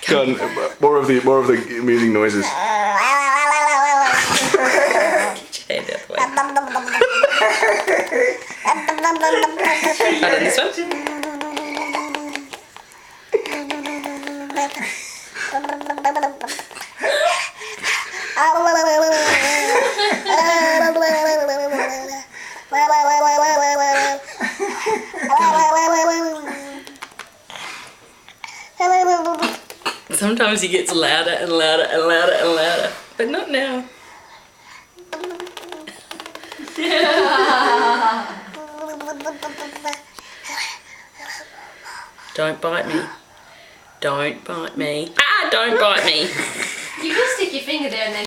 Go on, more of the amusing noises. Get your hand out the way. Right on this one. Sometimes he gets louder and louder and louder and louder, but not now. Don't bite me. Don't bite me. Ah, don't bite me. You can stick your finger there and then